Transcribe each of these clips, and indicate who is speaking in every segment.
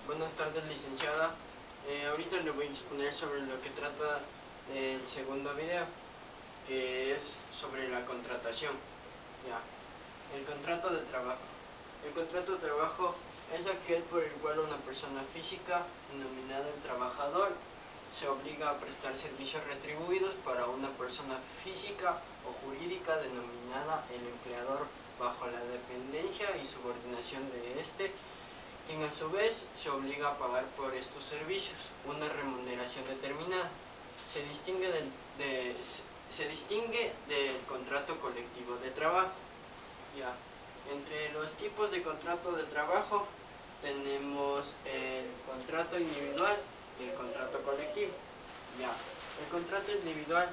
Speaker 1: Buenas tardes, licenciada. Ahorita le voy a exponer sobre lo que trata el segundo video, que es sobre la contratación. Ya. El contrato de trabajo. El contrato de trabajo es aquel por el cual una persona física, denominada el trabajador, se obliga a prestar servicios retribuidos para una persona física o jurídica denominada el empleador, bajo la dependencia y subordinación de éste, quien a su vez se obliga a pagar por estos servicios una remuneración determinada. Se distingue del contrato colectivo de trabajo. Ya. Entre los tipos de contrato de trabajo tenemos el contrato individual y el contrato colectivo. Ya. El contrato individual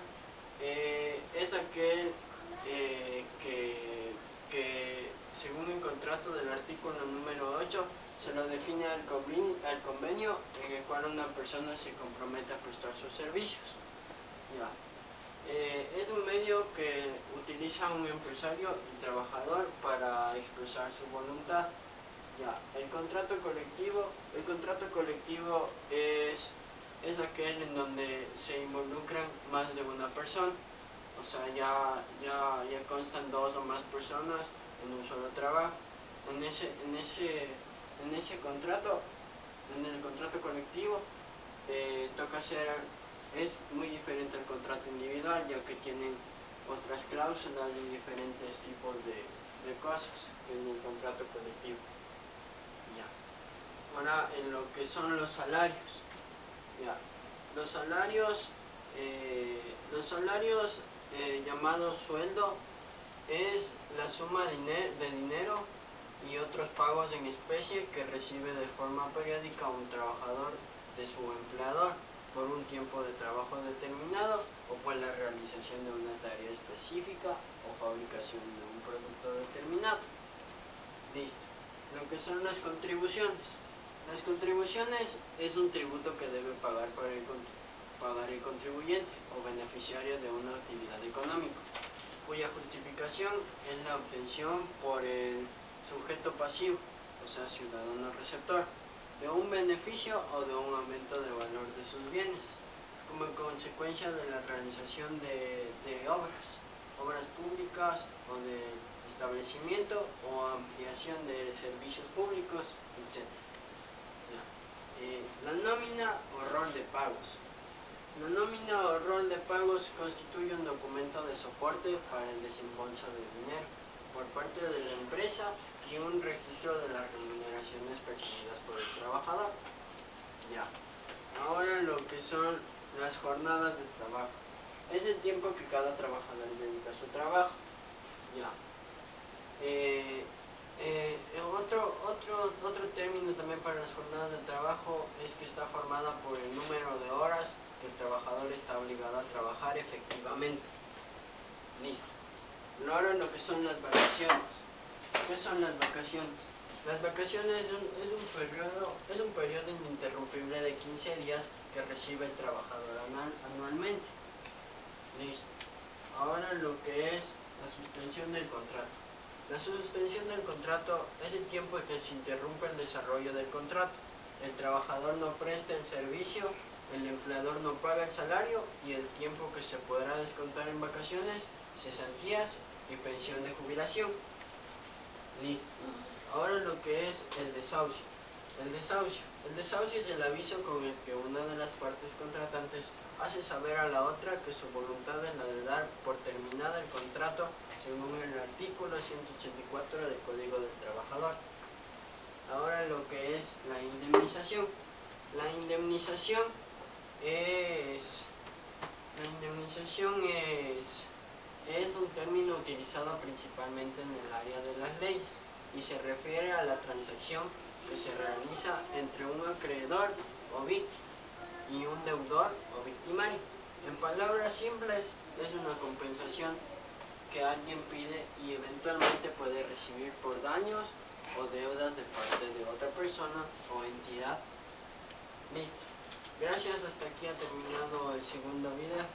Speaker 1: es aquel que según el contrato del artículo número 8 se lo define al convenio en el cual una persona se compromete a prestar sus servicios. Ya. Es un medio que utiliza un empresario y trabajador para expresar su voluntad. Ya. El contrato colectivo es aquel en donde se involucran más de una persona. O sea, ya constan dos o más personas en un solo trabajo. En el contrato colectivo, es muy diferente al contrato individual, ya que tienen otras cláusulas y diferentes tipos de cosas en el contrato colectivo. Ya. Ahora, en lo que son los salarios. Ya. Los salarios llamados sueldo es la suma de dinero y otros pagos en especie que recibe de forma periódica un trabajador de su empleador por un tiempo de trabajo determinado o por la realización de una tarea específica o fabricación de un producto determinado. Listo. Lo que son las contribuciones. Las contribuciones es un tributo que debe pagar el contribuyente o beneficiario de una actividad económica, cuya justificación es la obtención por el sujeto pasivo, o sea, ciudadano receptor, de un beneficio o de un aumento de valor de sus bienes, como consecuencia de la realización de obras públicas o de establecimiento o ampliación de servicios públicos, etc. La nómina o rol de pagos. La nómina o rol de pagos constituye un documento de soporte para el desembolso de dinero por parte de la empresa y un registro de las remuneraciones percibidas por el trabajador. Ya. Ahora lo que son las jornadas de trabajo. Es el tiempo que cada trabajador dedica a su trabajo. Ya. Otro término también para las jornadas de trabajo es que está formada por el número de horas que el trabajador está obligado a trabajar efectivamente. Listo. Ahora lo que son las vacaciones. ¿Qué son las vacaciones? Las vacaciones es un periodo ininterrumpible de 15 días que recibe el trabajador anualmente. Listo. Ahora lo que es la suspensión del contrato. La suspensión del contrato es el tiempo en que se interrumpe el desarrollo del contrato. El trabajador no presta el servicio, el empleador no paga el salario y el tiempo que se podrá descontar en vacaciones, cesantías y pensión de jubilación. Listo. Ahora lo que es el desahucio. El desahucio es el aviso con el que una de las partes contratantes hace saber a la otra que su voluntad es la de dar por terminada el contrato según el artículo 184 del Código del Trabajador. Ahora lo que es la indemnización. La indemnización es un término utilizado principalmente en el área de las leyes y se refiere a la transacción que se realiza entre un acreedor o víctima y un deudor o victimario. En palabras simples, es una compensación que alguien pide y eventualmente puede recibir por daños o deudas de parte de otra persona o entidad. Listo. Gracias, hasta aquí ha terminado el segundo video.